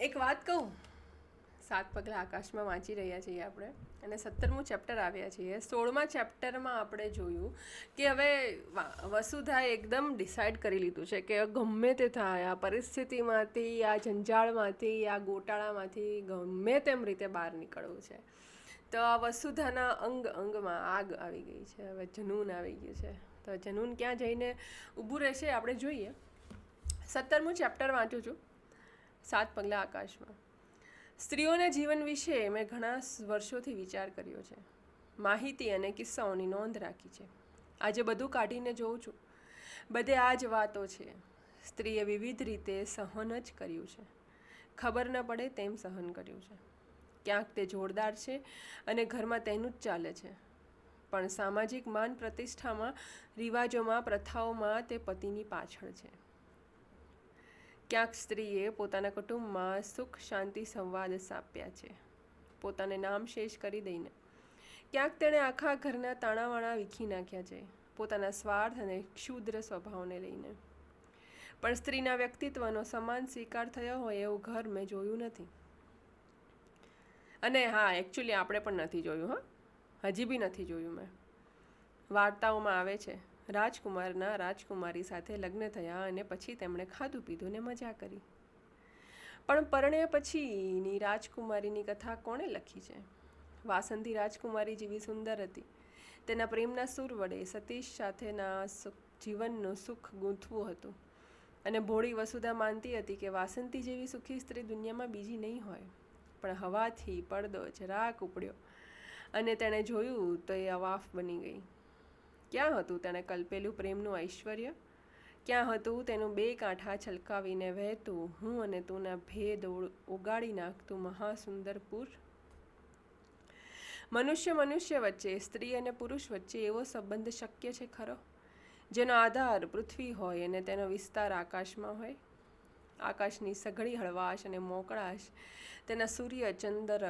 એક વાત કહું, 7 પગલાં આકાશમાં વાંચી રહ્યા છીએ આપણે અને 17મું ચેપ્ટર આવ્યા છીએ. 16મા ચેપ્ટરમાં આપણે જોયું કે હવે વસુધાએ એકદમ ડિસાઇડ કરી લીધું છે કે ગમે તે થાય, આ પરિસ્થિતિમાંથી, આ જંજાળમાંથી, આ ગોટાળામાંથી ગમે તેમ રીતે બહાર નીકળવું છે. તો આ વસુધાના અંગમાં આગ આવી ગઈ છે, હવે જનૂન આવી ગયું છે. તો જનૂન ક્યાં જઈને ઊભું રહેશે આપણે જોઈએ. 17મું ચેપ્ટર વાંચું છું, 7 પગલાં આકાશમાં. સ્ત્રીઓના જીવન વિશે મેં ઘણા વર્ષોથી વિચાર કર્યો છે, માહિતી અને કિસ્સાઓની નોંધ રાખી છે. આજે બધું કાઢીને જોઉં છું, બધે આ જ વાતો છે. સ્ત્રીએ વિવિધ રીતે સહન જ કર્યું છે, ખબર ન પડે તેમ સહન કર્યું છે. ક્યાંક તે જોરદાર છે અને ઘરમાં તેનું જ ચાલે છે, પણ સામાજિક માન પ્રતિષ્ઠામાં, રિવાજોમાં, પ્રથાઓમાં તે પતિની પાછળ છે. ક્યાંક સ્ત્રીએ પોતાના કુટુંબમાં સુખ શાંતિ સંવાદ સ્થાપ્યા છે, પોતાને નામ શેષ કરી દઈને. ક્યાંક તેણે આખા ઘરના તાણાવાણા વીખી નાખ્યા છે, પોતાના સ્વાર્થ અને ક્ષુદ્ર સ્વભાવને લઈને. પણ સ્ત્રીના વ્યક્તિત્વનો સમાન સ્વીકાર થયો હોય એવું ઘર મેં જોયું નથી. અને હા, એકચ્યુઅલી આપણે પણ નથી જોયું. હજી બી નથી જોયું મેં. વાર્તાઓમાં આવે છે, રાજકુમારના રાજકુમારી સાથે લગ્ન થયા અને પછી તેમણે ખાધું પીધું ને મજા કરી. પણ પરણ્યા પછીની રાજકુમારીની કથા કોણે લખી છે? વાસંતી રાજકુમારી જેવી સુંદર હતી. તેના પ્રેમના સૂર વડે સતીશ સાથેના જીવનનું સુખ ગૂંથવું હતું. અને ભોળી વસુધા માનતી હતી કે વાસંતી જેવી સુખી સ્ત્રી દુનિયામાં બીજી નહીં હોય. પણ હવાથી પડદો જરાક ઉપડ્યો અને તેણે જોયું તો એ અવાફ બની ગઈ. ક્યાં હતું તેણે કલ્પેલું પ્રેમનું ઐશ્વર્ય? ક્યાં હતું તેનું 2 કાંઠા છલકાવીને વહેતું હું અને તુંના ભેદ ઓગાળી નાખતું મહાસુંદર પૂર? મનુષ્ય વચ્ચે, સ્ત્રી અને પુરુષ વચ્ચે એવો સંબંધ શક્ય છે ખરો, જેનો આધાર પૃથ્વી હોય અને તેનો વિસ્તાર આકાશમાં હોય? આકાશની સઘળી હળવાશ અને મોકળાશ, તેના સૂર્ય, ચંદ્ર,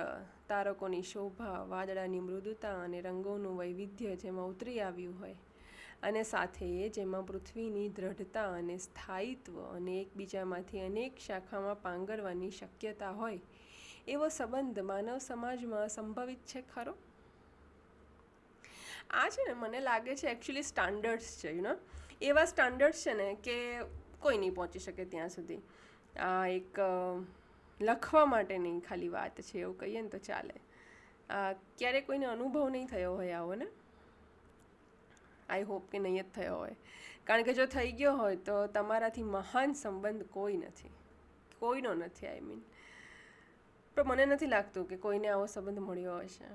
તારકોની શોભા, વાદળાની મૃદુતા અને રંગોનું વૈવિધ્ય જેમાં ઉતરી આવ્યું હોય, અને સાથે જેમાં પૃથ્વીની દ્રઢતા અને સ્થાયિત્વ અને એકબીજામાંથી અનેક શાખામાં પાંગરવાની શક્યતા હોય, એવો સંબંધ માનવ સમાજમાં સંભવિત છે ખરો? આ છે ને, મને લાગે છે એકચ્યુઅલી સ્ટાન્ડર્ડ્સ છે. એવા સ્ટાન્ડર્ડ્સ છે ને કે કોઈ નહીં પહોંચી શકે ત્યાં સુધી. આ એક લખવા માટેની ખાલી વાત છે એવું કહીએ ને તો ચાલે. ક્યારેક કોઈને અનુભવ નહીં થયો હોય આવો ને? આઈ હોપ કે નહીં જ થયો હોય. કારણ કે જો થઈ ગયો હોય તો તમારાથી મહાન સંબંધ કોઈ નથી, કોઈનો નથી. પણ મને નથી લાગતું કે કોઈને આવો સંબંધ મળ્યો હશે.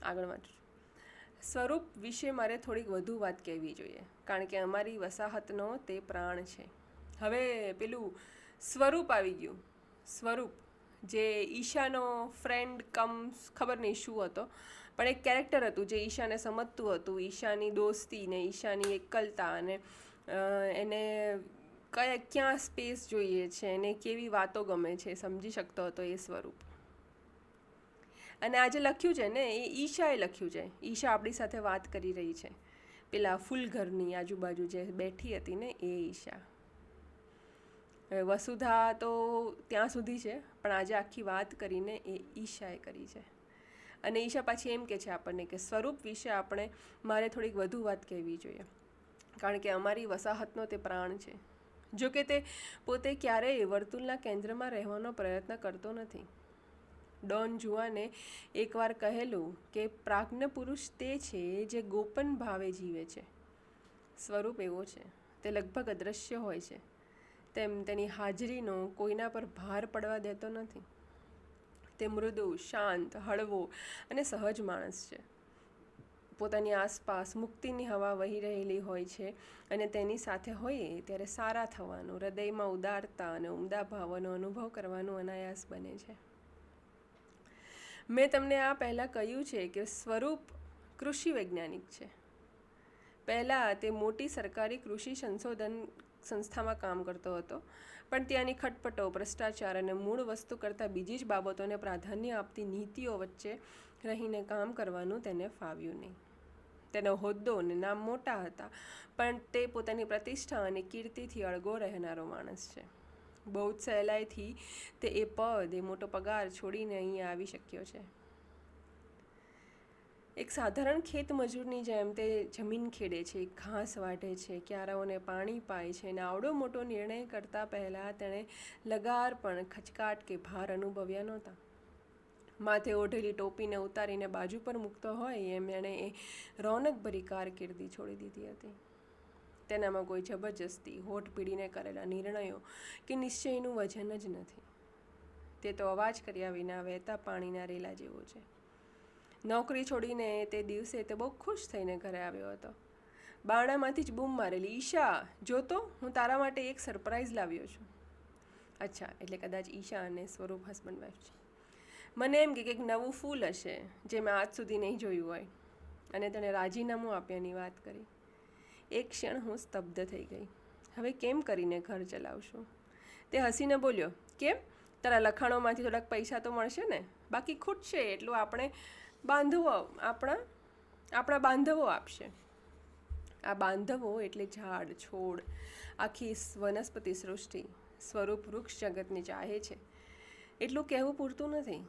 આગળ વાંચું. સ્વરૂપ વિશે મારે થોડીક વધુ વાત કહેવી જોઈએ, કારણ કે અમારી વસાહતનો તે પ્રાણ છે. હવે પેલું સ્વરૂપ આવી ગયું. સ્વરૂપ જે ઈશાનો ફ્રેન્ડ ખબર નહીં શું હતો, પણ એક કેરેક્ટર હતું જે ઈશાને સમજતું હતું, ઈશાની દોસ્તી ને ઈશાની એકલતા અને એને ક્યાં સ્પેસ જોઈએ છે, એને કેવી વાતો ગમે છે, સમજી શકતો હતો એ સ્વરૂપ. અને આજે લખ્યું છે ને એ ઈશાએ લખ્યું છે. ઈશા આપણી સાથે વાત કરી રહી છે, પેલા ફૂલઘરની આજુબાજુ જે બેઠી હતી ને એ ઈશા. વસુધા તો ત્યાં સુધી છે, પણ આજે આખી વાત કરીને એ ઈશાએ કરી છે. અને ઈશા પાછી એમ કે છે આપણને કે સ્વરૂપ વિશે મારે થોડીક વધુ વાત કહેવી જોઈએ, કારણ કે અમારી વસાહતનો તે પ્રાણ છે. જો કે તે પોતે ક્યારેય વર્તુળના કેન્દ્રમાં રહેવાનો પ્રયત્ન કરતો નથી. ડોન જુઆને એકવાર કહેલું કે પ્રાજ્ઞ પુરુષ તે છે જે ગોપન ભાવે જીવે છે. સ્વરૂપ એવો છે, તે લગભગ અદૃશ્ય હોય છે, તેમ તેની હાજરીનો કોઈના પર ભાર પડવા દેતો નથી. તે મૃદુ, શાંત, હળવો અને સહજ માણસ છે. પોતાની આસપાસ મુક્તિની હવા વહી રહેલી હોય છે અને તેની સાથે હોઈએ ત્યારે સારા થવાનું, હૃદયમાં ઉદારતા અને ઉમદા ભાવોનો અનુભવ કરવાનું અનાયાસ બને છે. મેં તમને આ પહેલાં કહ્યું છે કે સ્વરૂપ કૃષિ વૈજ્ઞાનિક છે. પહેલાં તે મોટી સરકારી કૃષિ સંશોધન સંસ્થામાં કામ કરતો હતો, પણ ત્યાંની ખટપટો, ભ્રષ્ટાચાર અને મૂળ વસ્તુ કરતાં બીજી જ બાબતોને પ્રાધાન્ય આપતી નીતિઓ વચ્ચે રહીને કામ કરવાનું તેને ફાવ્યું નહીં. તેનો હોદ્દો અને નામ મોટા હતા, પણ તે પોતાની પ્રતિષ્ઠા અને કીર્તિથી અળગો રહેનારો માણસ છે. બહુ જ સહેલાઈથી તે એ પદ, એ મોટો પગાર છોડીને અહીંયા આવી શક્યો છે. એક સાધારણ ખેત મજૂરની જેમ તે જમીન ખેડે છે, ઘાસ વાઢે છે, ક્યારાઓને પાણી પાય છે અને આવડો મોટો નિર્ણય કરતાં પહેલાં તેણે લગાર પણ ખચકાટ કે ભાર અનુભવ્યા નહોતા. માથે ઓઢેલી ટોપીને ઉતારીને બાજુ પર મૂકતો હોય એમ એણે એ રોનકભરી કારકિર્દી છોડી દીધી હતી. તેનામાં કોઈ જબરજસ્તી, હોઠ પીડીને કરેલા નિર્ણયો કે નિશ્ચયનું વજન જ નથી. તે તો અવાજ કર્યા વિના વહેતા પાણીના રેલા જેવો છે. નોકરી છોડીને તે દિવસે તે બહુ ખુશ થઈને ઘરે આવ્યો હતો. બારણામાંથી જ બૂમ મારેલી, ઈશા જોતો, હું તારા માટે એક સરપ્રાઈઝ લાવ્યો છું. અચ્છા, એટલે કદાચ ઈશા અને સ્વરૂપ હસબન્ડ વાઈફ છે. મને એમ કે કંઈક નવું ફૂલ હશે જે મેં આજ સુધી નહીં જોયું હોય. અને તેણે રાજીનામું આપ્યાની વાત કરી. એક ક્ષણ હું સ્તબ્ધ થઈ ગઈ. હવે કેમ કરીને ઘર ચલાવશું? તે હસીને બોલ્યો, કેમ? તારા લખાણોમાંથી થોડાક પૈસા તો મળશે ને? બાકી ખૂટશે એટલું આપણા બાંધવો આપશે. આ બાંધવો એટલે ઝાડ, છોડ, આખી વનસ્પતિ સૃષ્ટિ. સ્વરૂપ વૃક્ષ જગતને ચાહે છે એટલું કહેવું પૂરતું નથી.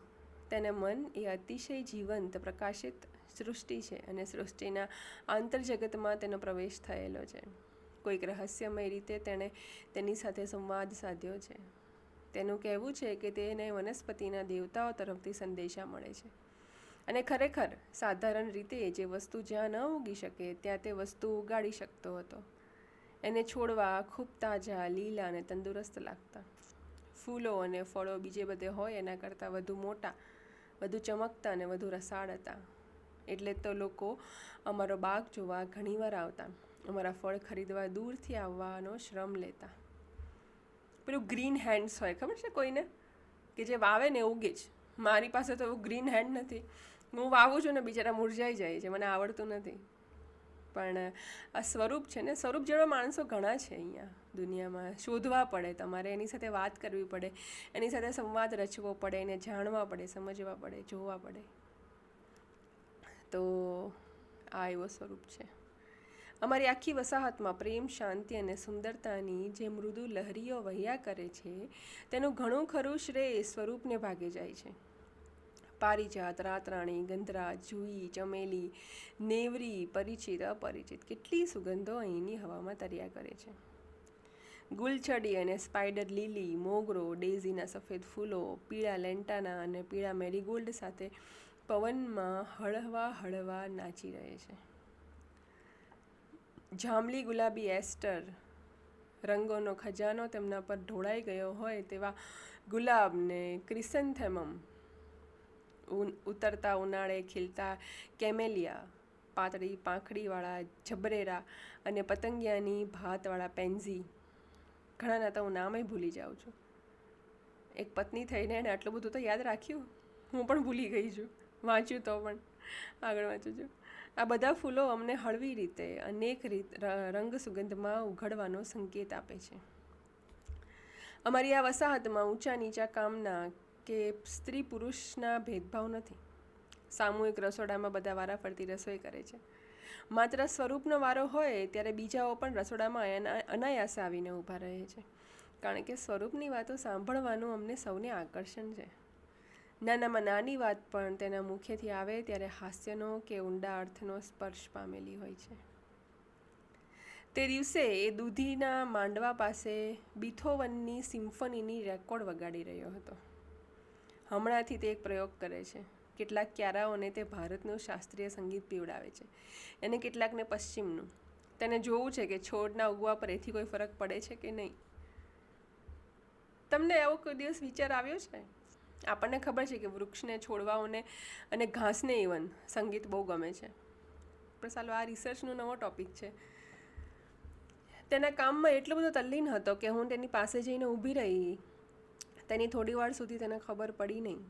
તેને મન એ અતિશય જીવંત, પ્રકાશિત સૃષ્ટિ છે અને સૃષ્ટિના આંતરજગતમાં તેનો પ્રવેશ થયેલો છે. કોઈક રહસ્યમય રીતે તેણે તેની સાથે સંવાદ સાધ્યો છે. તેનું કહેવું છે કે તેને વનસ્પતિના દેવતાઓ તરફથી સંદેશા મળે છે અને ખરેખર સાધારણ રીતે જે વસ્તુ જ્યાં ન ઉગી શકે ત્યાં તે વસ્તુ ઉગાડી શકતો હતો. એને છોડવા ખૂબ તાજા, લીલા અને તંદુરસ્ત લાગતા. ફૂલો અને ફળો બીજે બધે હોય એના કરતાં વધુ મોટા, વધુ ચમકતા અને વધુ રસાળ હતા. એટલે તો લોકો અમારો બાગ જોવા ઘણીવાર આવતા, અમારા ફળ ખરીદવા દૂરથી આવવાનો શ્રમ લેતા. પેલું ગ્રીન હેન્ડ્સ હોય, ખબર છે કોઈને? કે જે વાવે ને ઉગે જ. મારી પાસે તો એવું ગ્રીન હેન્ડ નથી. હું વાવું છું ને બિચારા મુરઝાઈ જાય છે, મને આવડતું નથી. પણ આ સ્વરૂપ છે ને, સ્વરૂપ જેવા માણસો ઘણા છે અહીંયા દુનિયામાં. શોધવા પડે તમારે, એની સાથે વાત કરવી પડે, એની સાથે સંવાદ રચવો પડે, એને જાણવા પડે, સમજવા પડે, જોવા પડે. તો આ એવો સ્વરૂપ છે. અમારી આખી વસાહતમાં પ્રેમ, શાંતિ અને સુંદરતાની જે મૃદુ લહેરીઓ વહ્યા કરે છે તેનું ઘણું ખરું શ્રેય સ્વરૂપને ભાગે જાય છે. પારિજાત, રાતરાણી, ગંધરાજ, જુઈ, ચમેલી, નેવરી, પરિચિત, અપરિચિત, કેટલી સુગંધો અહીંની હવામાં તર્યા કરે છે. ગુલછડી અને સ્પાઈડર લીલી, મોગરો, ડેઝીના સફેદ ફૂલો, પીળા લેન્ટાના અને પીળા મેરીગોલ્ડ સાથે પવનમાં હળવા હળવા નાચી રહે છે. જાંબલી, ગુલાબી, એસ્ટર રંગોનો ખજાનો તેમના પર ઢોળાઈ ગયો હોય તેવા ગુલાબને ક્રિસેન્થેમમ, ઉતરતા ઉનાળે ખીલતા કેમેલિયા, પાતળી પાંખડીવાળા જબરેરા અને પતંગિયાની ભાતવાળા પેન્ઝી. ઘણાના તો હું નામે ભૂલી જાઉં છું. એક પત્ની થઈને એણે આટલું બધું તો યાદ રાખ્યું, હું પણ ભૂલી ગઈ છું. વાંચ્યું તો પણ આગળ વાંચું છું. આ બધા ફૂલો અમને હળવી રીતે અનેક રંગ સુગંધમાં ઉઘડવાનો સંકેત આપે છે. અમારી આ વસાહતમાં ઊંચા નીચા કામના કે સ્ત્રી પુરુષના ભેદભાવ નથી. સામૂહિક રસોડામાં બધા વારાફરતી રસોઈ કરે છે. માત્ર સ્વરૂપનો વારો હોય ત્યારે બીજાઓ પણ રસોડામાં અનાયાસે આવીને ઊભા રહે છે, કારણ કે સ્વરૂપની વાતો સાંભળવાનું અમને સૌને આકર્ષણ છે. નાનામાં નાની વાત પણ તેના મુખેથી આવે ત્યારે હાસ્યનો કે ઊંડા અર્થનો સ્પર્શ પામેલી હોય છે. તે દિવસે એ દૂધીના માંડવા પાસે બીથોવનની સિમ્ફનીની રેકોર્ડ વગાડી રહ્યો હતો. હમણાંથી તે એક પ્રયોગ કરે છે. કેટલાક ક્યારાઓને તે ભારતનું શાસ્ત્રીય સંગીત પીવડાવે છે અને કેટલાકને પશ્ચિમનું. તેને જોવું છે કે છોડના ઉગવા પર એથી કોઈ ફરક પડે છે કે નહીં. તમને એવો કોઈ દિવસ વિચાર આવ્યો છે? આપણને ખબર છે કે વૃક્ષને, છોડવાઓને અને ઘાસને ઇવન સંગીત બહુ ગમે છે. પણ સાલો આ રિસર્ચનો નવો ટૉપિક છે. તેના કામમાં એટલો બધો તલ્લીન હતો કે હું તેની પાસે જઈને ઊભી રહી. તેની થોડી વાર સુધી તેને ખબર પડી નહીં.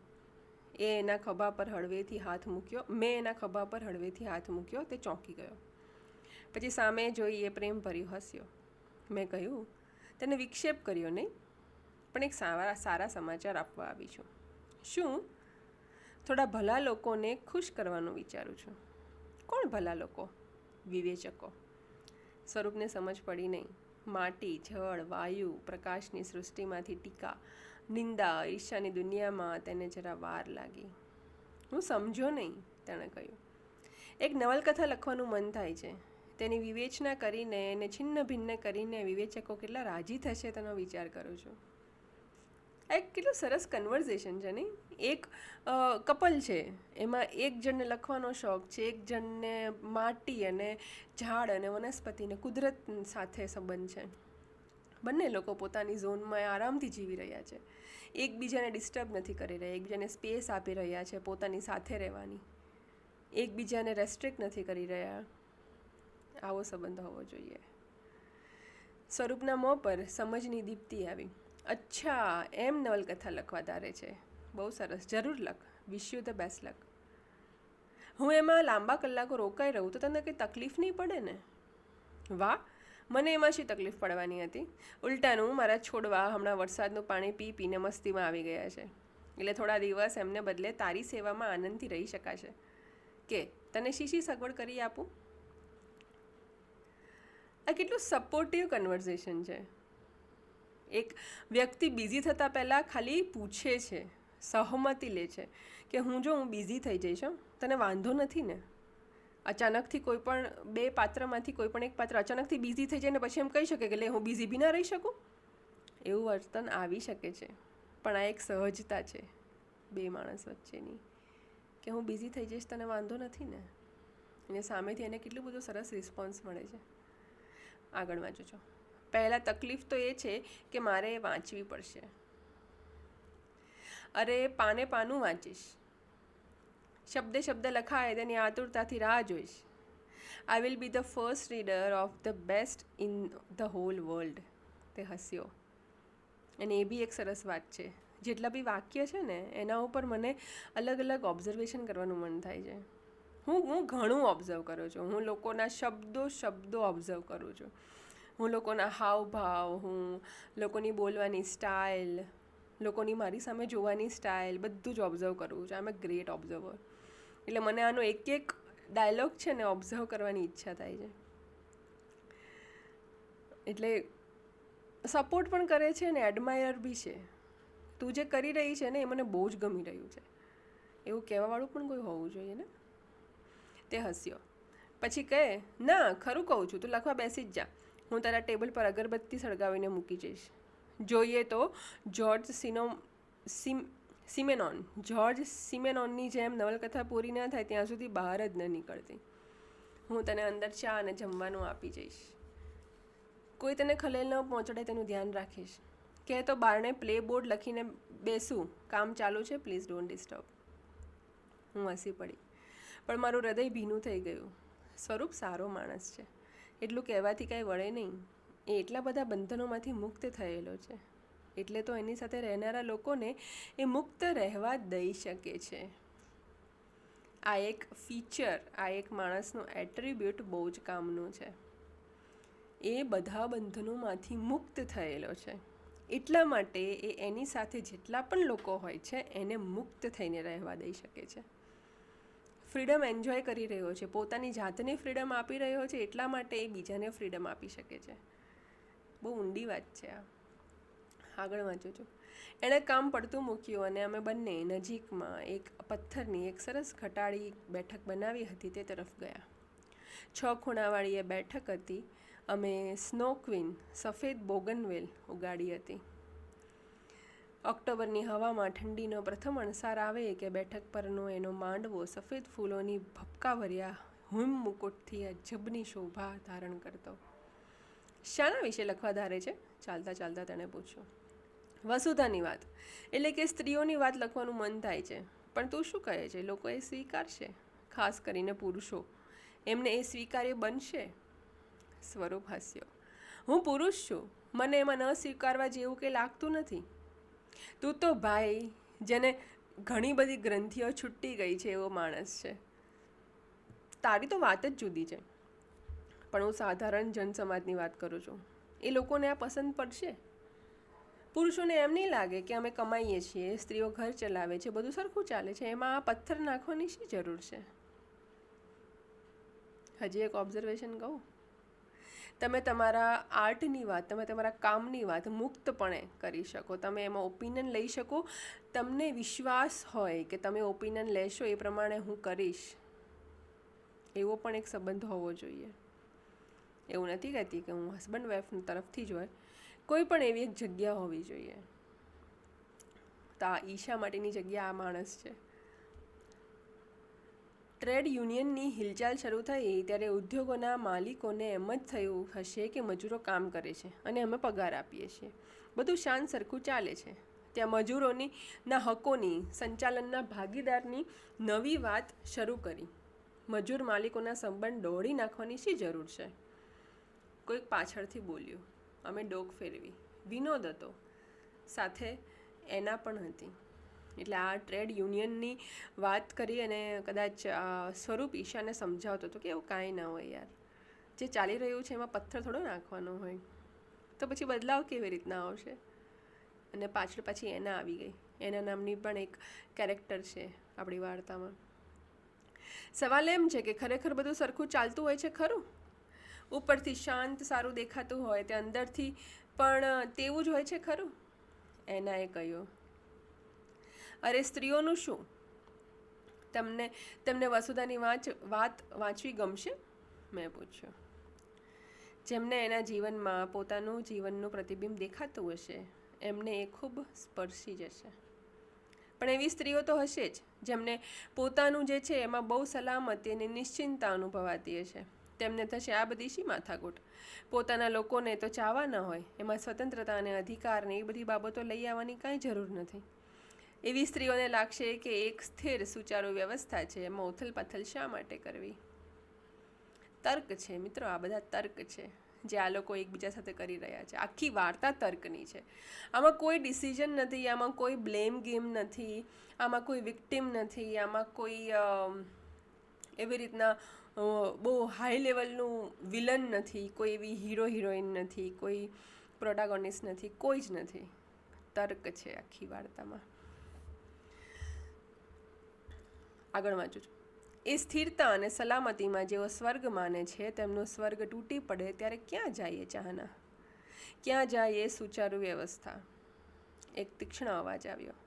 મેં એના ખભા પર હળવેથી હાથ મૂક્યો. તે ચોંકી ગયો. પછી સામે જોઈ એ પ્રેમભર્યું હસ્યો. મેં કહ્યું, તેને વિક્ષેપ કર્યો નહીં, પણ એક સારા સમાચાર આપવા આવી છું. શું? થોડા ભલા લોકોને ખુશ કરવાનું વિચારું છું. કોણ ભલા લોકો? વિવેચકો. સ્વરૂપને સમજ પડી નહીં. માટી, જળ, વાયુ, પ્રકાશની સૃષ્ટિમાંથી ટીકા, નિંદા, ઈર્ષ્યાની દુનિયામાં તેને જરા વાર લાગી. હું સમજો નહીં, તેણે કહ્યું. એક નવલકથા લખવાનું મન થાય છે. તેની વિવેચના કરીને એને છિન્ન ભિન્ન કરીને વિવેચકો કેટલા રાજી થશે તેનો વિચાર કરું છું. એક કેટલું સરસ કન્વર્ઝેશન છે નહીં. એક કપલ છે, એમાં એક જણને લખવાનો શોખ છે, એક જણને માટી અને ઝાડ અને વનસ્પતિ અને કુદરત સાથે સંબંધ છે. બંને લોકો પોતાની ઝોનમાં આરામથી જીવી રહ્યા છે, એકબીજાને ડિસ્ટર્બ નથી કરી રહ્યા, એકબીજાને સ્પેસ આપી રહ્યા છે પોતાની સાથે રહેવાની, એકબીજાને રેસ્ટ્રિક્ટ નથી કરી રહ્યા. આવો સંબંધ હોવો જોઈએ. સ્વરૂપના મોં પર સમજની દીપ્તિ આવી. અચ્છા, એમ નવલકથા લખવા ધારે છે. બહુ સરસ, જરૂર લખ. વિશ યુ ધ બેસ્ટ લક. હું એમાં લાંબા કલાકો રોકાઈ રહું તો તને કંઈ તકલીફ નહીં પડે ને? વાહ, મને એમાં શી તકલીફ પડવાની હતી? ઉલટાનું મારા છોડવા હમણાં વરસાદનું પાણી પી પીને મસ્તીમાં આવી ગયા છે, એટલે થોડા દિવસ એમને બદલે તારી સેવામાં આનંદથી રહી શકાશે. કે તને શી સગવડ કરી આપું? આ કેટલું સપોર્ટિવ કન્વર્ઝેશન છે. એક વ્યક્તિ બિઝી થતાં પહેલાં ખાલી પૂછે છે, સહમતિ લે છે કે હું બિઝી થઈ જઈશ, તને વાંધો નથી ને? અચાનકથી કોઈ પણ બે પાત્રમાંથી કોઈ પણ એક પાત્ર અચાનકથી બિઝી થઈ જાય ને પછી એમ કહી શકે કે લે હું બિઝી બી ના રહી શકું. એવું વર્તન આવી શકે છે, પણ આ એક સહજતા છે બે માણસ વચ્ચેની કે હું બિઝી થઈ જઈશ, તને વાંધો નથી ને? અને સામેથી એને કેટલું બધું સરસ રિસ્પોન્સ મળે છે. આગળ વાંચો છો. પહેલાં તકલીફ તો એ છે કે મારે વાંચવી પડશે. અરે પાને પાનું વાંચીશ, શબ્દે શબ્દ લખાય તેની આતુરતાથી રાહ જોઈશ. I will be the first reader of the best in the hall world. તે હસ્યો. અને એ બી એક સરસ વાત છે. જેટલા બી વાક્ય છે ને એના ઉપર મને અલગ અલગ ઓબ્ઝર્વેશન કરવાનું મન થાય છે. હું ઘણું ઓબ્ઝર્વ કરું છું. હું લોકોના શબ્દો ઓબ્ઝર્વ કરું છું. હું લોકોના હાવભાવ, હું લોકોની બોલવાની સ્ટાઇલ, લોકોની મારી સામે જોવાની સ્ટાઇલ બધું જ ઓબ્ઝર્વ કરું છું. આઈ એમ અ ગ્રેટ ઓબ્ઝર્વર. એટલે મને આનો એક એક ડાયલોગ છે ને ઓબ્ઝર્વ કરવાની ઈચ્છા થાય છે. એટલે સપોર્ટ પણ કરે છે ને એડમાયર બી છે. તું જે કરી રહી છે ને એ મને બહુ જ ગમી રહ્યું છે, એવું કહેવાવાળું પણ કોઈ હોવું જોઈએ ને. તે હસ્યો. પછી કહે, ના ખરું કહું છું, તું લખવા બેસી જ જા. હું તારા ટેબલ પર અગરબત્તી સળગાવીને મૂકી જઈશ. જોઈએ તો જ્યોર્જ સિમેનોનની જેમ નવલકથા પૂરી ન થાય ત્યાં સુધી બહાર જ ન નીકળતી. હું તને અંદર ચા અને જમવાનું આપી જઈશ. કોઈ તને ખલેલ ન પહોંચાડે તેનું ધ્યાન રાખીશ. કહે તો બારણે પ્લે બોર્ડ લખીને બેસું, કામ ચાલુ છે, પ્લીઝ ડોન્ટ ડિસ્ટર્બ. હું હસી પડી, પણ મારું હૃદય ભીનું થઈ ગયું. સ્વરૂપ સારો માણસ છે, એટલું કહેવાથી કાંઈ વળે નહીં. એ એટલા બધા બંધનોમાંથી મુક્ત થયેલો છે, એટલે તો એની સાથે રહેનારા લોકોને એ મુક્ત રહેવા દઈ શકે છે. આ એક ફીચર, આ એક માણસનું એટ્રીબ્યુટ બહુ જ કામનું છે. એ બધા બંધનોમાંથી મુક્ત થયેલો છે, એટલા માટે એ એની સાથે જેટલા પણ લોકો હોય છે એને મુક્ત થઈને રહેવા દઈ શકે છે. ફ્રીડમ એન્જોય કરી રહ્યો છે, પોતાની જાતને ફ્રીડમ આપી રહ્યો છે, એટલા માટે એ બીજાને ફ્રીડમ આપી શકે છે. બહુ ઊંડી વાત છે આ. આગળ વાંચું છું. એણે કામ પડતું મૂક્યું અને અમે બંને નજીકમાં એક પથ્થરની એક સરસ ઘટાડી બેઠક બનાવી હતી તે તરફ ગયા. 6 ખૂણાવાળી એ બેઠક હતી. અમે સ્નો ક્વીન, સફેદ બોગનવેલ ઉગાડી હતી. ઓક્ટોબરની હવામાં ઠંડીનો પ્રથમ અણસાર આવે કે બેઠક પરનો એનો માંડવો સફેદ ફૂલોની ભપકાભર્યા હુમ મુકુટથી અજબની શોભા ધારણ કરતો. શાના વિશે લખવા ધારે છે? ચાલતા ચાલતા તેણે પૂછ્યું. વસુધાની વાત, એટલે કે સ્ત્રીઓની વાત લખવાનું મન થાય છે. પણ તું શું કહે છે? લોકો એ સ્વીકારશે, ખાસ કરીને પુરુષો. એમને એ સ્વીકાર્ય બનશે? સ્વરૂપ હસ્યો. હું પુરુષ છું, મને એમાં ન સ્વીકારવા જેવું કંઈ લાગતું નથી. તું તો ભાઈ જેને ઘણી બધી ગ્રંથિઓ છૂટી ગઈ છે એવો માણસ છે. તારી તો વાત જ જુદી છે. પણ હું સાધારણ જનસમાજની વાત કરું છું. એ લોકોને આ પસંદ પડશે? પુરુષોને એમ નહીં લાગે કે અમે કમાઈએ છીએ, સ્ત્રીઓ ઘર ચલાવે છે, બધું સરખું ચાલે છે, એમાં આ પથ્થર નાખવાની શી જરૂર છે? હજી એક ઓબ્ઝર્વેશન કહું. તમે તમારા આર્ટની વાત, તમે તમારા કામની વાત મુક્તપણે કરી શકો, તમે એમાં ઓપિનિયન લઈ શકો. તમને વિશ્વાસ હોય કે તમે ઓપિનિયન લેશો એ પ્રમાણે હું કરીશ, એવો પણ એક સંબંધ હોવો જોઈએ. એવું નથી કહેતી કે હું હસબન્ડ વાઈફ તરફથી જ હોય, કોઈ પણ એવી એક જગ્યા હોવી જોઈએ. તો આ ઈશા માટેની જગ્યા આ માણસ છે. ટ્રેડ યુનિયનની હિલચાલ શરૂ થઈ ત્યારે ઉદ્યોગોના માલિકોને એમ જ થયું હશે કે મજૂરો કામ કરે છે અને અમે પગાર આપીએ છીએ, બધું શાંત સરખું ચાલે છે. ત્યાં મજૂરોની ના હકોની, સંચાલનના ભાગીદારની નવી વાત શરૂ કરી. મજૂર માલિકોના સંબંધ દોડી નાખવાની શી જરૂર છે? કોઈક પાછળથી બોલ્યું. અમે ડોક ફેરવી. વિનોદ હતો, સાથે એના પણ હતી. એટલે આ ટ્રેડ યુનિયનની વાત કરી અને કદાચ સ્વરૂપ ઈશાને સમજાવતો હતો કે એવું કાંઈ ના હોય યાર, જે ચાલી રહ્યું છે એમાં પથ્થર થોડો નાખવાનો હોય, તો પછી બદલાવ કેવી રીતના આવશે. અને પાછળ પાછી એના આવી ગઈ. એના નામની પણ એક કેરેક્ટર છે આપણી વાર્તામાં. સવાલ એમ છે કે ખરેખર બધું સરખું ચાલતું હોય છે ખરું? ઉપરથી શાંત સારું દેખાતું હોય તે અંદરથી પણ તેવું જ હોય છે ખરું? એનાએ કહ્યું. અરે સ્ત્રીઓનું શું? તેમને વસુધાની વાત વાંચવી ગમશે? મેં પૂછ્યું. જેમને એના જીવનમાં પોતાનું જીવનનું પ્રતિબિંબ દેખાતું હશે એમને એ ખૂબ સ્પર્શી જશે. પણ એવી સ્ત્રીઓ તો હશે જ જેમને પોતાનું જે છે એમાં બહુ સલામતી અને નિશ્ચિંતતા અનુભવાતી હશે. તેમને થશે આ બધી શી માથાકૂટ, પોતાના લોકોને તો ચાહવા ન હોય, એમાં સ્વતંત્રતા અને અધિકારને એ બધી બાબતો લઈ આવવાની કાંઈ જરૂર નથી. એવી સ્ત્રીઓને લાગશે કે એક સ્થિર સુચારુ વ્યવસ્થા છે, એમાં ઉથલપાથલ શા માટે કરવી? તર્ક છે મિત્રો, આ બધા તર્ક છે જે આ લોકો એકબીજા સાથે કરી રહ્યા છે. આખી વાર્તા તર્કની છે. આમાં કોઈ ડિસિઝન નથી, આમાં કોઈ બ્લેમ ગેમ નથી, આમાં કોઈ વિક્ટિમ નથી, આમાં કોઈ એવી રીતના બહુ હાઈ લેવલનું વિલન નથી, કોઈ એવી હીરો હિરોઈન નથી, કોઈ પ્રોટાગોનિસ્ટ નથી, કોઈ જ નથી. તર્ક છે આખી વાર્તામાં. આગળ વાંચું છું. એ સ્થિરતા અને સલામતીમાં જેઓ સ્વર્ગ માને છે તેમનો સ્વર્ગ તૂટી પડે ત્યારે ક્યાં જાય એ ચાહના, ક્યાં જાય એ સુચારુ વ્યવસ્થા? એક તીક્ષ્ણ અવાજ આવ્યો.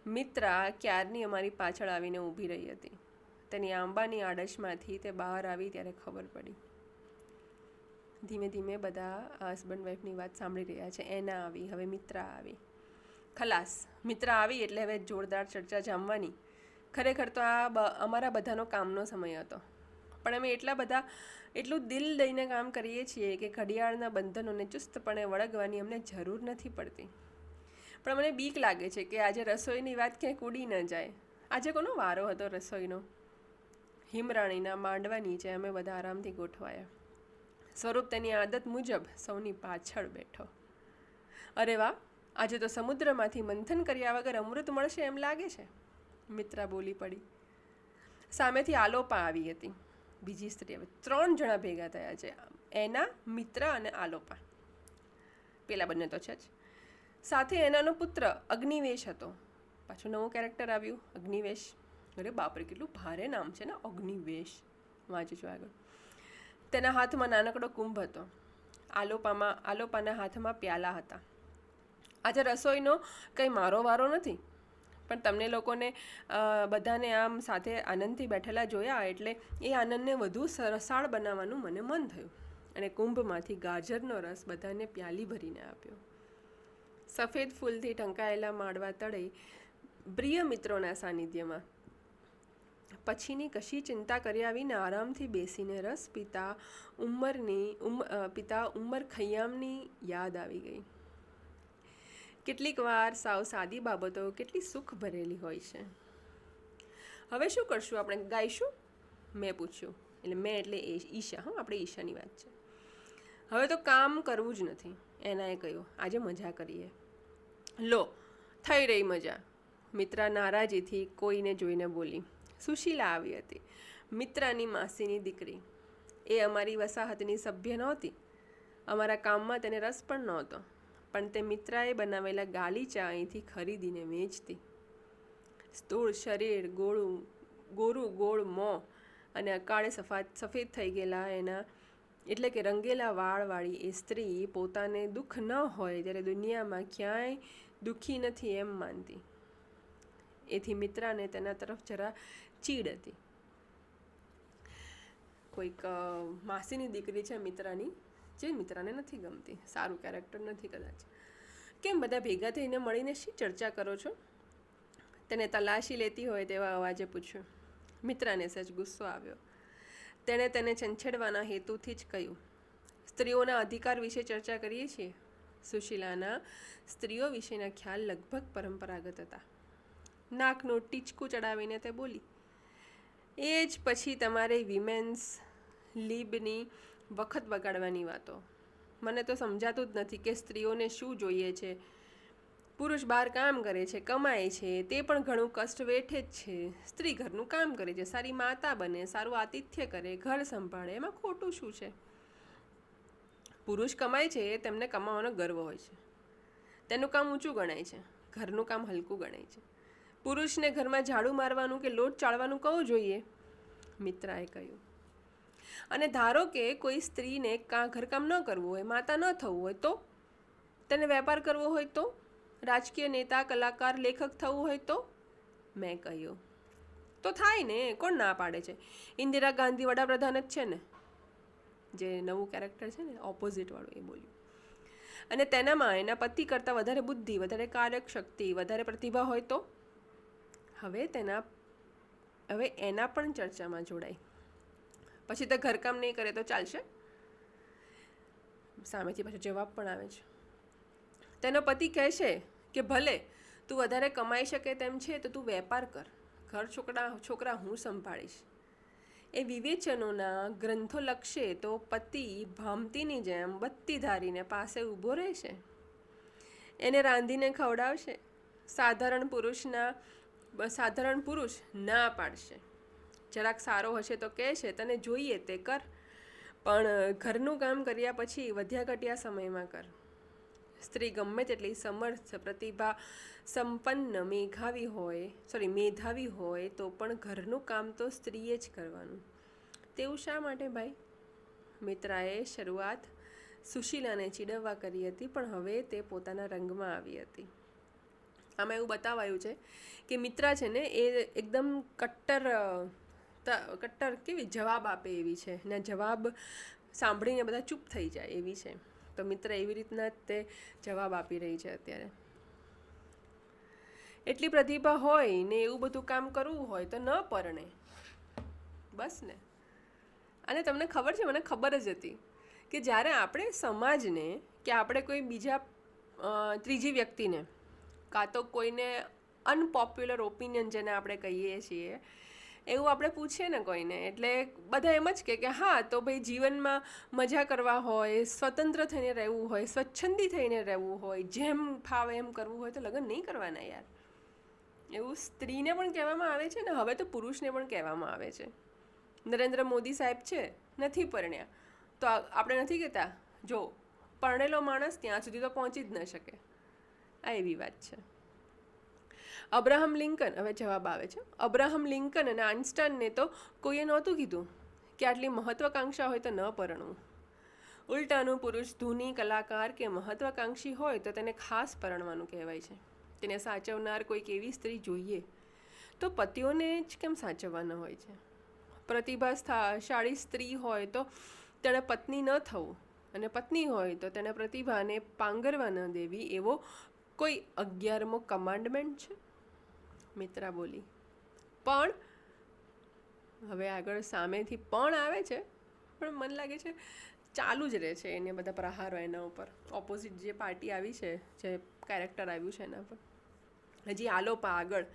મિત્રા ક્યારની અમારી પાછળ આવીને ઊભી રહી હતી. તેની આંબાની આડશમાંથી તે બહાર આવી ત્યારે ખબર પડી. ધીમે ધીમે બધા હસબન્ડ વાઈફની વાત સાંભળી રહ્યા છે. એના આવી, હવે મિત્રા આવી. ખલાસ. મિત્રા આવી એટલે હવે જોરદાર ચર્ચા જામવાની. ખરેખર તો આ અમારા બધાનો કામનો સમય હતો, પણ અમે એટલું દિલ દઈને કામ કરીએ છીએ કે ઘડિયાળના બંધનોને ચુસ્તપણે વળગવાની અમને જરૂર નથી પડતી. પણ મને બીક લાગે છે કે આજે રસોઈની વાત ક્યાંય ઉડી ન જાય. આજે કોનો વારો હતો રસોઈનો? હિમરાણીના માંડવા નીચે અમે બધા આરામથી ગોઠવાયા. સ્વરૂપ તેની આદત મુજબ સૌની પાછળ બેઠો. અરે વાહ, આજે તો સમુદ્રમાંથી મંથન કર્યા વગર અમૃત મળશે એમ લાગે છે, મિત્રા બોલી પડી. સામેથી આલોપા આવી હતી, બીજી સ્ત્રી. હવે 3 જણા ભેગા થયા છે. એના, મિત્રા અને આલોપા. પેલા બંને તો છે જ. સાથે એનાનો પુત્ર અગ્નિવેશ હતો. પાછું નવું કેરેક્ટર આવ્યું, અગ્નિવેશ. અરે બાપરે, કેટલું ભારે નામ છે ને, અગ્નિવેશ. વાંચું છું આગળ. તેના હાથમાં નાનકડો કુંભ હતો. આલોપાના હાથમાં પ્યાલા હતા. આજે રસોઈનો કંઈ મારો વારો નથી, પણ તમને લોકોને બધાને આમ સાથે આનંદથી બેઠેલા જોયા એટલે એ આનંદને વધુ રસાળ બનાવવાનું મને મન થયું અને કુંભમાંથી ગાજરનો રસ બધાને પ્યાલી ભરીને આપ્યો. સફેદ ફૂલથી ઢંકાયેલા માળવા તળે પ્રિય મિત્રોના સાનિધ્યમાં પછીની કશી ચિંતા કર્યા વિના આરામથી બેસીને રસ પીતા ઉંમર ખય્યામની યાદ આવી ગઈ. કેટલીક વાર સાવ સાદી બાબતો કેટલી સુખ ભરેલી હોય છે. હવે શું કરશું આપણે? ગાઈશું? મેં પૂછ્યું. એટલે ઈશા. હા, આપણે ઈશાની વાત છે. હવે તો કામ કરવું જ નથી, એનાએ કહ્યું. આજે મજા કરીએ. લો, થઈ રહી મજા. મિત્રા નારાજીથી કોઈને જોઈને બોલી. સુશીલા આવી હતી, મિત્રાની માસીની દીકરી. એ અમારી વસાહતની સભ્ય નહોતી. અમારા કામમાં તેને રસ પણ નહોતો, પણ તે મિત્રાએ બનાવેલા ગાલીચા અહીંથી ખરીદીને વેચતી. સ્થૂળ શરીર, ગોરું ગોળ મોં અને અકાળે સફેદ થઈ ગયેલા એટલે કે રંગેલા વાળવાળી એ સ્ત્રી પોતાને દુઃખ ન હોય ત્યારે દુનિયામાં ક્યાંય દુઃખી નથી એમ માનતી. એથી મિત્રાને તેના તરફ જરા ચીડ હતી. કોઈક માસીની દીકરી છે મિત્રાની, જે મિત્રાને નથી ગમતી, સારું કેરેક્ટર નથી કદાચ. કેમ બધા ભેગા થઈને મળીને શી ચર્ચા કરો છો? તેને તલાશી લેતી હોય તેવા અવાજે પૂછ્યું. મિત્રાને સહેજ ગુસ્સો આવ્યો. તેણે તેને છંછેડવાના હેતુથી જ કહ્યું, સ્ત્રીઓના અધિકાર વિશે ચર્ચા કરીએ છીએ. સુશીલાના સ્ત્રીઓ વિશેના ખ્યાલ લગભગ પરંપરાગત હતા. નાકનું ટીચકું ચડાવીને તે બોલી, એ જ પછી તમારે વિમેન્સ લીબની વખત બગાડવાની વાતો. મને તો સમજાતું જ નથી કે સ્ત્રીઓને શું જોઈએ છે. પુરુષ બહાર કામ કરે છે, કમાય છે, તે પણ ઘણું કષ્ટ વેઠે જ છે. સ્ત્રી ઘરનું કામ કરે છે, સારી માતા બને, સારું આતિથ્ય કરે, ઘર સંભાળે, એમાં ખોટું શું છે? પુરુષ કમાય છે, તેમને કમાવાનો ગર્વ હોય છે, તેનું કામ ઊંચું ગણાય છે, ઘરનું કામ હલકું ગણાય છે. પુરુષને ઘરમાં ઝાડુ મારવાનું કે લોટ ચાળવાનું કહું જોઈએ, મિત્રાએ કહ્યું. અને ધારો કે કોઈ સ્ત્રીને ઘરકામ ન કરવું હોય, માતા ન થવું હોય તો, તેને વેપાર કરવો હોય તો, રાજકીય નેતા, કલાકાર, લેખક થવું હોય તો, મેં કહ્યું. તો થાય ને, કોણ ના પાડે છે? ઇન્દિરા ગાંધી વડાપ્રધાન જ છે ને. જે નવું કેરેક્ટર છે ને ઓપોઝિટવાળું, એ બોલ્યું. અને તેનામાં એના પતિ કરતાં વધારે બુદ્ધિ, વધારે કાર્યશક્તિ, વધારે પ્રતિભા હોય તો? હવે એના પણ ચર્ચામાં જોડાય. પછી તો ઘરકામ નહીં કરે તો ચાલશે? સામેથી પાછો જવાબ પણ આવે છે. તેનો પતિ કહેશે કે ભલે તું વધારે કમાઈ શકે તેમ છે તો તું વેપાર કર, ઘર છોકરા હું સંભાળીશ. એ વિવેચનોના ગ્રંથો લખશે તો પતિ ભામતીની જેમ બત્તી ધારીને પાસે ઊભો રહેશે, એને રાંધીને ખવડાવશે. સાધારણ પુરુષ ના પાડશે. જરાક સારો હશે તો કહેશે તને જોઈએ તે કર, પણ ઘરનું કામ કર્યા પછી વધ્યા ઘટ્યા સમયમાં કર. સ્ત્રી ગમે તેટલી સમર્થ, પ્રતિભા સંપન્ન, મેધાવી હોય તો પણ ઘરનું કામ તો સ્ત્રીએ જ કરવાનું. તેવું શા માટે ભાઈ? મિત્રાએ શરૂઆત સુશીલાને ચીડવવા કરી હતી, પણ હવે તે પોતાના રંગમાં આવી હતી. આમાં એવું બતાવાયું છે કે મિત્રા છે ને એ એકદમ કટ્ટર કેવી જવાબ આપે એવી છે, ને જવાબ સાંભળીને બધા ચૂપ થઈ જાય એવી છે. તો મિત્ર એવી રીતના જ તે જવાબ આપી રહી છે અત્યારે. એટલી પ્રતિભા હોય ને એવું બધું કામ કરવું હોય તો ન પરણે, બસ ને. અને તમને ખબર છે, મને ખબર જ હતી કે જ્યારે આપણે સમાજને કે આપણે કોઈ બીજા ત્રીજી વ્યક્તિને, કાં તો કોઈને અનપોપ્યુલર ઓપિનિયન જેને આપણે કહીએ છીએ, એવું આપણે પૂછીએ ને કોઈને, એટલે બધા એમ જ કે હા તો ભાઈ જીવનમાં મજા કરવા હોય, સ્વતંત્ર થઈને રહેવું હોય, સ્વચ્છંદી થઈને રહેવું હોય, જેમ ફાવે એમ કરવું હોય તો લગ્ન નહીં કરવાના યાર. એવું સ્ત્રીને પણ કહેવામાં આવે છે ને હવે તો પુરુષને પણ કહેવામાં આવે છે. નરેન્દ્ર મોદી સાહેબ છે, નથી પરણ્યા, તો આપણે નથી કહેતા જો પરણેલો માણસ ત્યાં સુધી તો પહોંચી જ ન શકે. આ એવી વાત છે. અબ્રાહમ લિંકન, હવે જવાબ આવે છે. અબ્રાહમ લિંકન અને આઇન્સ્ટાઈનને તો કોઈએ નહોતું કીધું કે આટલી મહત્વાકાંક્ષા હોય તો ન પરણવું. ઉલટાનું પુરુષ ધૂની, કલાકાર કે મહત્વાકાંક્ષી હોય તો તેને ખાસ પરણવાનું કહેવાય છે. તેને સાચવનાર કોઈક એવી સ્ત્રી જોઈએ. તો પતિઓને જ કેમ સાચવવાના હોય છે? પ્રતિભાશાળી સ્ત્રી હોય તો તેણે પત્ની ન થવું, અને પત્ની હોય તો તેણે પ્રતિભાને પાંગરવા ન દેવી, એવો કોઈ 11મો કમાન્ડમેન્ટ છે? મિત્રા બોલી. પણ હવે આગળ સામેથી પણ આવે છે, પણ મને લાગે છે ચાલુ જ રહે છે એને બધા પ્રહારો એના ઉપર. ઓપોઝિટ જે પાર્ટી આવી છે, જે કેરેક્ટર આવ્યું છે એના પર હજી આલોપા આગળ.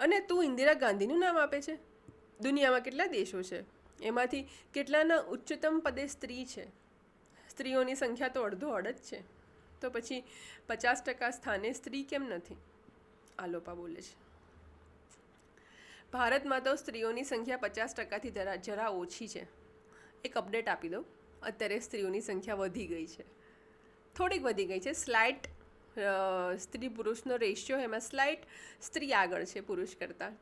અને તું ઇન્દિરા ગાંધીનું નામ આપે છે? દુનિયામાં કેટલા દેશો છે, એમાંથી કેટલાના ઉચ્ચતમ પદે સ્ત્રી છે? સ્ત્રીઓની સંખ્યા તો અડધો અડ જ છે, તો પછી 50% સ્થાને સ્ત્રી કેમ નથી? આલોપા બોલે છે. ભારતમાં તો સ્ત્રીઓની સંખ્યા 50%થી જરા ઓછી છે. એક અપડેટ આપી દઉં, અત્યારે સ્ત્રીઓની સંખ્યા વધી ગઈ છે, થોડીક વધી ગઈ છે. સ્લાઇટ સ્ત્રી પુરુષનો રેશિયો એમાં સ્લાઇટ સ્ત્રી આગળ છે પુરુષ કરતાં.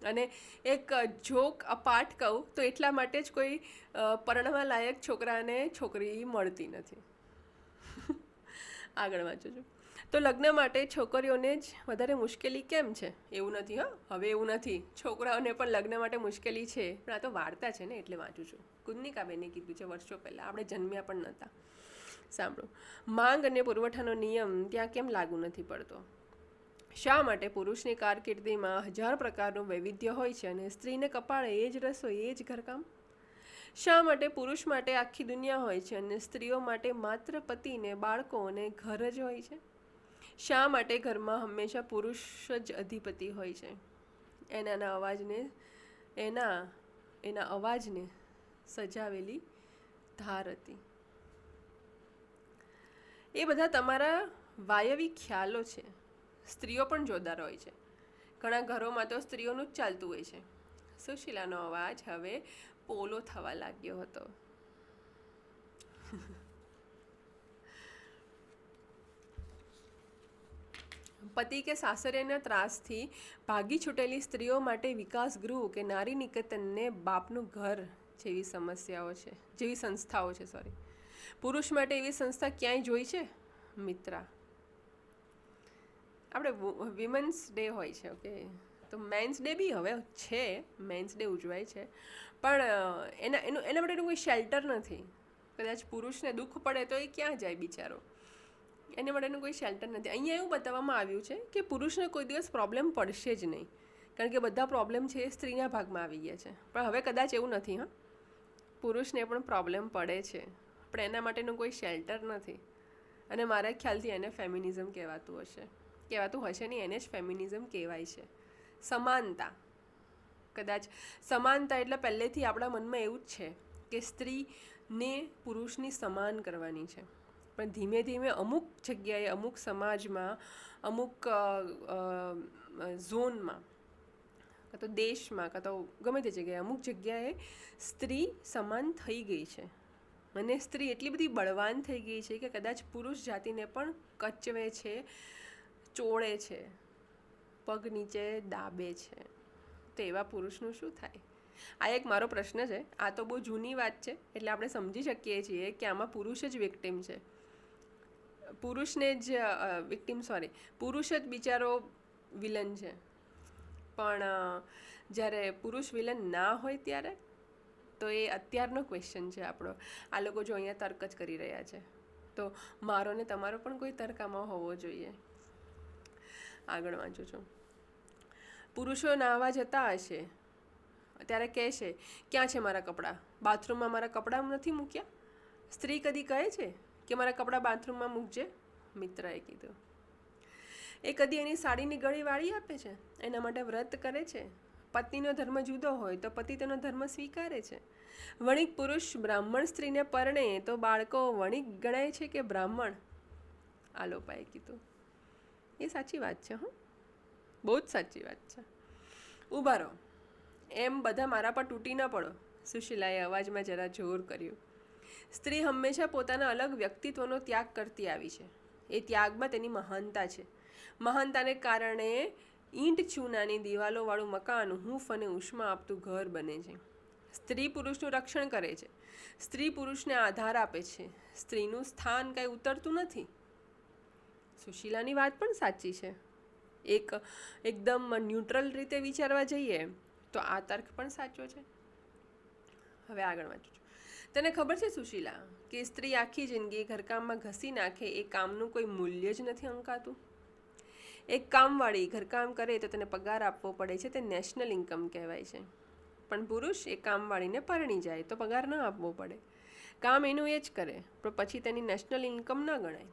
અને એક જોક અપાર્ટ કહું તો એટલા માટે જ કોઈ પરણવા લાયક છોકરાને છોકરી મળતી નથી. આગળ વાંચું છું. તો લગ્ન માટે છોકરીઓને જ વધારે મુશ્કેલી કેમ છે? એવું નથી, હવે એવું નથી, છોકરાઓને પણ લગ્ન માટે મુશ્કેલી છે. પણ આ તો વાર્તા છે ને, એટલે વાંચું છું. કુદનિકાબેને કીધું છે વર્ષો પહેલાં, આપણે જન્મ્યા પણ નહોતા. સાંભળો. માંગ અને પુરવઠાનો નિયમ ત્યાં કેમ લાગુ નથી પડતો? શા માટે પુરુષની કારકિર્દીમાં 1000 પ્રકારનું વૈવિધ્ય હોય છે અને સ્ત્રીને કપાળે એ જ રસોઈ, એ જ ઘરકામ? શા માટે પુરુષ માટે આખી દુનિયા હોય છે અને સ્ત્રીઓ માટે માત્ર પતિને, બાળકો અને ઘર જ હોય છે? શા માટે ઘરમાં હંમેશા પુરુષ જ અધિપતિ હોય છે? એના એના અવાજને સજાવેલી ધાર હતી. એ બધા તમારા વાયવી ખ્યાલો છે. સ્ત્રીઓ પણ જોરદાર હોય છે. ઘણા ઘરોમાં તો સ્ત્રીઓનું જ ચાલતું હોય છે. સુશીલાનો અવાજ હવે પોલો થવા લાગ્યો હતો. પતિ કે સાસરિયાના ત્રાસથી ભાગી છૂટેલી સ્ત્રીઓ માટે વિકાસ ગૃહ કે નારી નિકેતનને બાપનું ઘર જેવી સંસ્થાઓ છે. પુરુષ માટે એવી સંસ્થા ક્યાંય જોઈ છે? મિત્રા. આપણે વિમેન્સ ડે હોય છે, ઓકે, તો મેન્સ ડે બી હવે છે, મેન્સ ડે ઉજવાય છે, પણ એના માટેનું કોઈ શેલ્ટર નથી. કદાચ પુરુષને દુઃખ પડે તો એ ક્યાં જાય બિચારો? એના માટેનું કોઈ શેલ્ટર નથી. અહીંયા એવું બતાવવામાં આવ્યું છે કે પુરુષને કોઈ દિવસ પ્રોબ્લેમ પડશે જ નહીં, કારણ કે બધા પ્રોબ્લેમ છે એ સ્ત્રીના ભાગમાં આવી ગયા છે. પણ હવે કદાચ એવું નથી. પુરુષને પણ પ્રોબ્લેમ પડે છે, પણ એના માટેનું કોઈ શેલ્ટર નથી. અને મારા ખ્યાલથી એને ફેમિનિઝમ કહેવાતું હશે નહીં, એને જ ફેમિનિઝમ કહેવાય છે. સમાનતા. કદાચ સમાનતા એટલે પહેલેથી આપણા મનમાં એવું જ છે કે સ્ત્રીને પુરુષની સમાન કરવાની છે. પણ ધીમે ધીમે અમુક જગ્યાએ, અમુક સમાજમાં, અમુક ઝોનમાં, કાં તો દેશમાં, કાં તો ગમે તે જગ્યાએ, અમુક જગ્યાએ સ્ત્રી સમાન થઈ ગઈ છે. અને સ્ત્રી એટલી બધી બળવાન થઈ ગઈ છે કે કદાચ પુરુષ જાતિને પણ કચવે છે, ચોળે છે, પગ નીચે દાબે છે. તો એવા પુરુષનું શું થાય? આ એક મારો પ્રશ્ન છે. આ તો બહુ જૂની વાત છે, એટલે આપણે સમજી શકીએ છીએ કે આમાં પુરુષ જ વિક્ટિમ છે. પુરુષ જ બિચારો વિલન છે. પણ જ્યારે પુરુષ વિલન ના હોય ત્યારે તો એ અત્યારનો ક્વેશ્ચન છે આપણો. આ લોકો જો અહીંયા તર્ક જ કરી રહ્યા છે, તો મારો ને તમારો પણ કોઈ તર્ક આમાં હોવો જોઈએ. આગળ વાંચું છું. પુરુષો નાહવા જતા હશે ત્યારે કહેશે, ક્યાં છે મારા કપડાં? બાથરૂમમાં મારા કપડાં નથી મૂક્યા? સ્ત્રી કદી કહે છે કે મારા કપડાં બાથરૂમમાં મૂકજે? મિત્રએ કીધું. એ કદી એની સાડીની ગળી વાળી આપે છે? એના માટે વ્રત કરે છે? પત્નીનો ધર્મ જુદો હોય તો પતિ તેનો ધર્મ સ્વીકારે છે? વણિક પુરુષ બ્રાહ્મણ સ્ત્રીને પરણે તો બાળકો વણિક ગણાય છે કે બ્રાહ્મણ? આલોપાએ કીધું. એ સાચી વાત છે, બહુ જ સાચી વાત છે. ઊભા રહો, એમ બધા મારા પર તૂટી ન પડો. સુશીલાએ અવાજમાં જરા જોર કર્યું. સ્ત્રી હંમેશા પોતાના અલગ વ્યક્તિત્વનો ત્યાગ કરતી આવી છે. એ ત્યાગમાં તેની મહાનતા છે. મહાનતાને કારણે ઈંટ ચૂનાની દિવાલોવાળું મકાન હૂંફ અને ઉષ્મા આપતું ઘર બને છે. સ્ત્રી પુરુષનું રક્ષણ કરે છે. સ્ત્રી પુરુષને આધાર આપે છે. સ્ત્રીનું સ્થાન કંઈ ઉતરતું નથી. સુશીલાની વાત પણ સાચી છે. એકદમ ન્યુટ્રલ રીતે વિચારવા જઈએ તો આ તર્ક પણ સાચો છે. હવે આગળ વાંચું છું. તને ખબર છે સુશીલા કે સ્ત્રી આખી જિંદગી ઘરકામમાં ઘસી નાખે એ કામનું કોઈ મૂલ્ય જ નથી અંકાતું? એક કામવાળી ઘરકામ કરે તો તેને પગાર આપવો પડે છે, તે નેશનલ ઇન્કમ કહેવાય છે. પણ પુરુષ એ કામવાળીને પરણી જાય તો પગાર ન આપવો પડે. કામ એનું એ જ કરે, પણ પછી તેની નેશનલ ઇન્કમ ન ગણાય.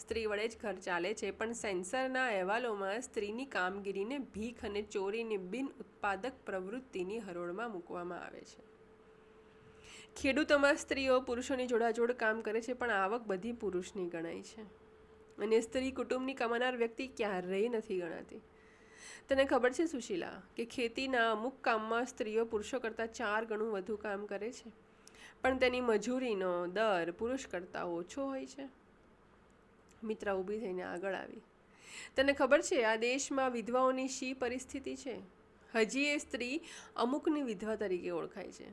સ્ત્રી વડે જ ઘર ચાલે છે, પણ સેન્સરના અહેવાલોમાં સ્ત્રીની કામગીરીને ભીખ અને ચોરીની બિન ઉત્પાદક પ્રવૃત્તિની હરોળમાં મૂકવામાં આવે છે. ખેડૂતોમાં સ્ત્રીઓ પુરુષોની જોડાજોડ કામ કરે છે, પણ આવક બધી પુરુષની ગણાય છે. અને સ્ત્રી કુટુંબની કમાનાર વ્યક્તિ ક્યારેય નથી ગણાતી. તને ખબર છે સુશીલા કે ખેતીના અમુક કામમાં સ્ત્રીઓ પુરુષો કરતાં 4 ગણું વધુ કામ કરે છે, પણ તેની મજૂરીનો દર પુરુષ કરતાં ઓછો હોય છે? મિત્રા ઊભી થઈને આગળ આવી. તને ખબર છે આ દેશમાં વિધવાઓની શી પરિસ્થિતિ છે? હજી એ સ્ત્રી અમુકની વિધવા તરીકે ઓળખાય છે.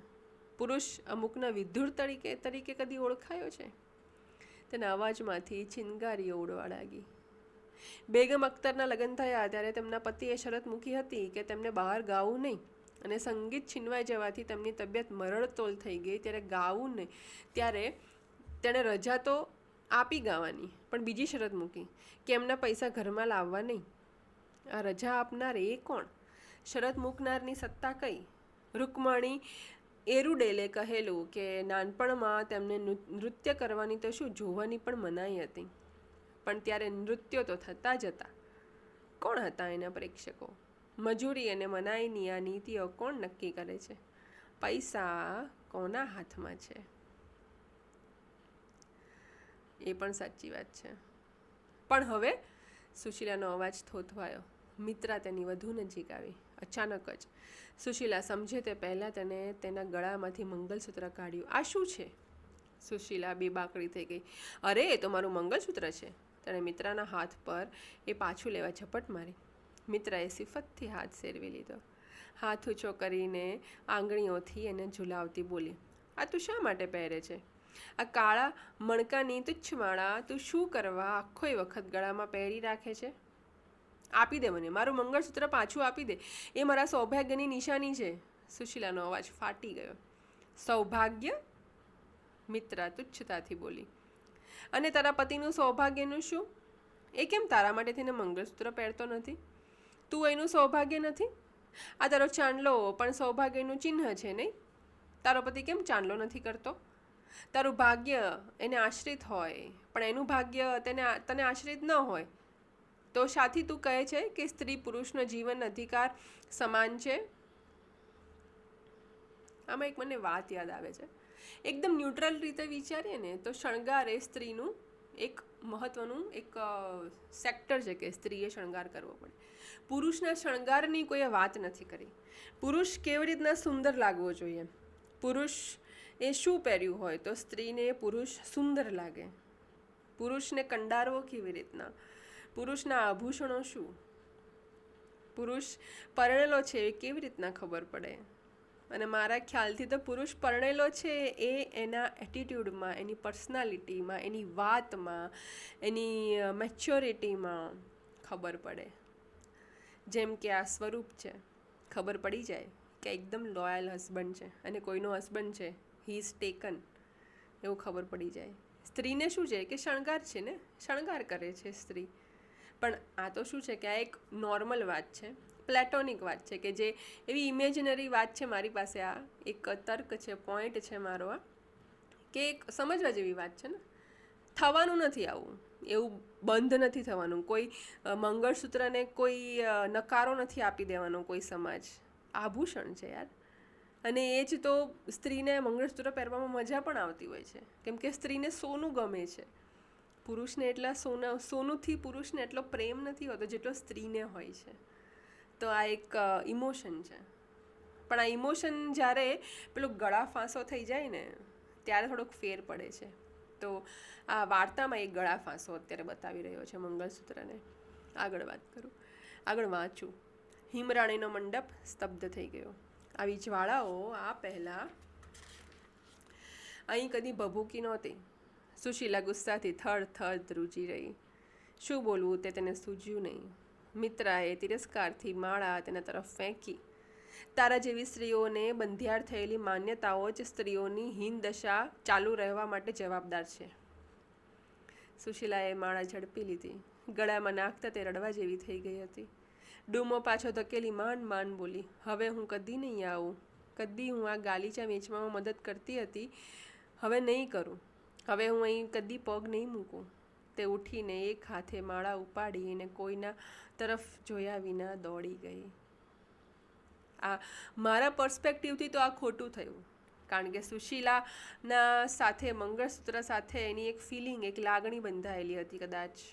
પુરુષ અમુકના વિધુર તરીકે કદી ઓળખાયો છે? તેના અવાજમાંથી ચિનગારીઓ ઉડવા લાગી. બેગમ અખ્તરના લગ્ન થયા ત્યારે તેમના પતિએ શરત મૂકી હતી કે તેમને બહાર ગાવું નહીં, અને સંગીત છીનવાઈ જવાથી તેમની તબિયત મરણતોલ થઈ ગઈ ત્યારે ગાવું નહીં. ત્યારે તેણે રજા તો આપી ગાવાની, પણ બીજી શરત મૂકી કે એમના પૈસા ઘરમાં લાવવા નહીં. આ રજા આપનાર એ કોણ? શરત મૂકનારની સત્તા કઈ? રૂકમણી એરુડેલે કહેલું કે નાનપણમાં તેમને નૃત્ય કરવાની તો શું, જોવાની પણ મનાઈ હતી, પણ ત્યારે નૃત્યો તો થતા જ હતા. કોણ હતા એના પ્રેક્ષકો? મજૂરી અને મનાઈની આ નીતિઓ કોણ નક્કી કરે છે? પૈસા કોના હાથમાં છે? એ પણ સાચી વાત છે. પણ હવે સુશીલાનો અવાજ થોથવાયો. મિત્રા તેની વધુ નજીક આવી. અચાનક જ સુશીલા સમજે તે પહેલાં તેને તેના ગળામાંથી મંગલસૂત્ર કાઢ્યું. આ શું છે? સુશીલા બેબાકડી થઈ ગઈ. અરે, એ તો મારું મંગલસૂત્ર છે. તેણે મિત્રાના હાથ પર એ પાછું લેવા ઝપટ મારી. મિત્રાએ સિફતથી હાથ સેરવી લીધો. હાથ ઊંચો કરીને આંગળીઓથી એને ઝુલાવતી બોલી, આ તું શા માટે પહેરે છે? આ કાળા મણકાની તુચ્છ માળા તું શું કરવા આખોય વખત ગળામાં પહેરી રાખે છે? આપી દે મને, મારું મંગળસૂત્ર પાછું આપી દે. એ મારા સૌભાગ્યની નિશાની છે. સુશીલાનો અવાજ ફાટી ગયો. સૌભાગ્ય? મિત્રા તુચ્છતાથી બોલી. અને તારા પતિનું સૌભાગ્યનું શું? એ કેમ તારા માટે થઈને મંગળસૂત્ર પહેરતો નથી? તું એનું સૌભાગ્ય નથી? આ તારો ચાંદલો પણ સૌભાગ્યનું ચિહ્ન છે નહીં? તારો પતિ કેમ ચાંદલો નથી કરતો? તારું ભાગ્ય એને આશ્રિત હોય, પણ એનું ભાગ્ય તને આશ્રિત ન હોય, તો સાથી તું કહે છે કે સ્ત્રી પુરુષનો જીવન અધિકાર સમાન છે? આમાં એક મને વાત યાદ આવે છે. એકદમ ન્યુટ્રલ રીતે વિચારીએ ને તો શણગાર એ સ્ત્રીનું એક મહત્વનું એક સેક્ટર છે કે સ્ત્રીએ શણગાર કરવો પડે. પુરુષના શણગારની કોઈએ વાત નથી કરી. પુરુષ કેવી રીતના સુંદર લાગવો જોઈએ, પુરુષ એ શું પહેર્યું હોય તો સ્ત્રીને પુરુષ સુંદર લાગે, પુરુષને કંડારવો કેવી રીતના, પુરુષના આભૂષણો શું, પુરુષ પરણેલો છે એ કેવી રીતના ખબર પડે. અને મારા ખ્યાલથી તો પુરુષ પરણેલો છે એ એના એટીટ્યૂડમાં, એની પર્સનાલિટીમાં, એની વાતમાં, એની મેચ્યોરિટીમાં ખબર પડે. જેમ કે આ સ્વરૂપ છે, ખબર પડી જાય કે એકદમ લોયલ હસબન્ડ છે અને કોઈનો હસબન્ડ છે, હી ઇઝ ટેકન, એવું ખબર પડી જાય. સ્ત્રીને શું છે કે શણગાર છે ને, શણગાર કરે છે સ્ત્રી. પણ આ તો શું છે કે આ એક નોર્મલ વાત છે, પ્લેટોનિક વાત છે, કે જે એવી ઇમેજિનરી વાત છે. મારી પાસે આ એક તર્ક છે, પોઈન્ટ છે મારો આ, કે એક સમજવા જેવી વાત છે ને. થવાનું નથી આવું, એવું બંધ નથી થવાનું. કોઈ મંગળસૂત્રને કોઈ નકારો નથી આપી દેવાનો કોઈ સમાજ. આભૂષણ છે યાર. અને એ જ તો સ્ત્રીને મંગળસૂત્ર પહેરવામાં મજા પણ આવતી હોય છે, કેમ કે સ્ત્રીને સોનું ગમે છે. પુરુષને એટલા સોનુંથી પુરુષને એટલો પ્રેમ નથી હોતો જેટલો સ્ત્રીને હોય છે. તો આ એક ઇમોશન છે. પણ આ ઇમોશન જ્યારે પેલું ગળા ફાંસો થઈ જાય ને ત્યારે થોડોક ફેર પડે છે. તો આ વાર્તામાં એક ગળા ફાંસો અત્યારે બતાવી રહ્યો છે મંગળસૂત્રને. આગળ વાત કરું, આગળ વાંચું. હિમરાણીનો મંડપ સ્તબ્ધ થઈ ગયો. આવી જ્વાળાઓ આ પહેલાં અહીં કદી ભભૂકી નહોતી. સુશીલા ગુસ્સાથી થડ ધ્રુજી રહી. શું બોલવું તે તેને સૂઝ્યું નહીં. મિત્રાએ તિરસ્કારથી માળા તેના તરફ ફેંકી. તારા જેવી સ્ત્રીઓને બંધિયાર થયેલી માન્યતાઓ જ સ્ત્રીઓની હીન દશા ચાલુ રહેવા માટે જવાબદાર છે. સુશીલાએ માળા ઝડપી લીધી. ગળામાં નાખતા તે રડવા જેવી થઈ ગઈ હતી. ડૂમો પાછો ધકેલી માંડ બોલી, હવે હું કદી નહીં આવું. કદી હું આ ગાલીચા વેચવામાં મદદ કરતી હતી, હવે નહીં કરું. હવે હું અહીં કદી પગ નહીં મૂકું. તે ઉઠીને એક હાથે માળા ઉપાડીને કોઈના તરફ જોયા વિના દોડી ગઈ. આ મારા પર્સપેક્ટિવથી તો આ ખોટું થયું, કારણ કે સુશીલાના સાથે મંગળસૂત્ર સાથે એની એક ફિલિંગ, એક લાગણી બંધાયેલી હતી કદાચ,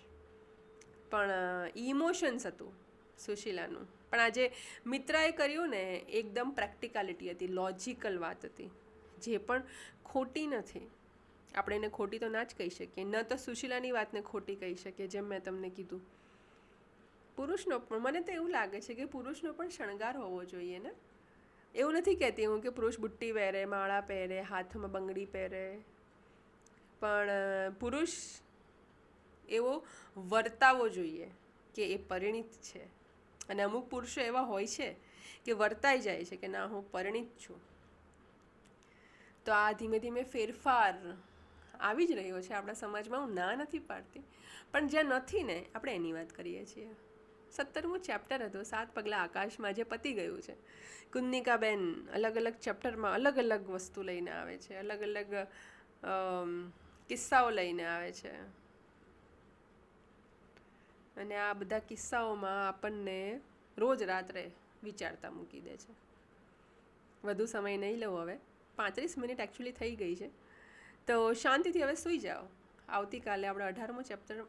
પણ ઇમોશન્સ હતું સુશીલાનું. પણ આજે મિત્રાએ કર્યું ને એકદમ પ્રેક્ટિકાલિટી હતી, લોજિકલ વાત હતી, જે પણ ખોટી નથી. આપણે એને ખોટી તો ના જ કહી શકીએ, ન તો સુશીલાની વાતને ખોટી કહી શકીએ, જેમ મેં તમને કીધું. પુરુષનો પણ મને તો એવું લાગે છે કે પુરુષનો પણ શણગાર હોવો જોઈએ ને. એવું નથી કહેતી હું કે પુરુષ બુટ્ટી પહેરે, માળા પહેરે, હાથમાં બંગડી પહેરે, પણ પુરુષ એવો વર્તાવો જોઈએ કે એ પરિણીત છે. અને અમુક પુરુષો એવા હોય છે કે વર્તાઈ જાય છે કે ના હું પરિણીત છું. તો આ ધીમે ધીમે ફેરફાર આવી જ રહ્યો છે આપણા સમાજમાં. હું ના નથી પાડતી, પણ જ્યાં નથી ને આપણે એની વાત કરીએ છીએ. 17મું ચેપ્ટર હતું 7 પગલાં આકાશમાં, જે પતી ગયું છે. કુન્નિકાબેન અલગ અલગ ચેપ્ટરમાં અલગ અલગ વસ્તુ લઈને આવે છે, અલગ અલગ કિસ્સાઓ લઈને આવે છે. અને આ બધા કિસ્સાઓમાં આપણને રોજ રાત્રે વિચારતા મૂકી દે છે. વધુ સમય નહીં લઉં હવે, 35 મિનિટ એકચ્યુઅલી થઈ ગઈ છે. તો શાંતિથી હવે સૂઈ જાઓ. આવતીકાલે આપણે 18મું ચેપ્ટર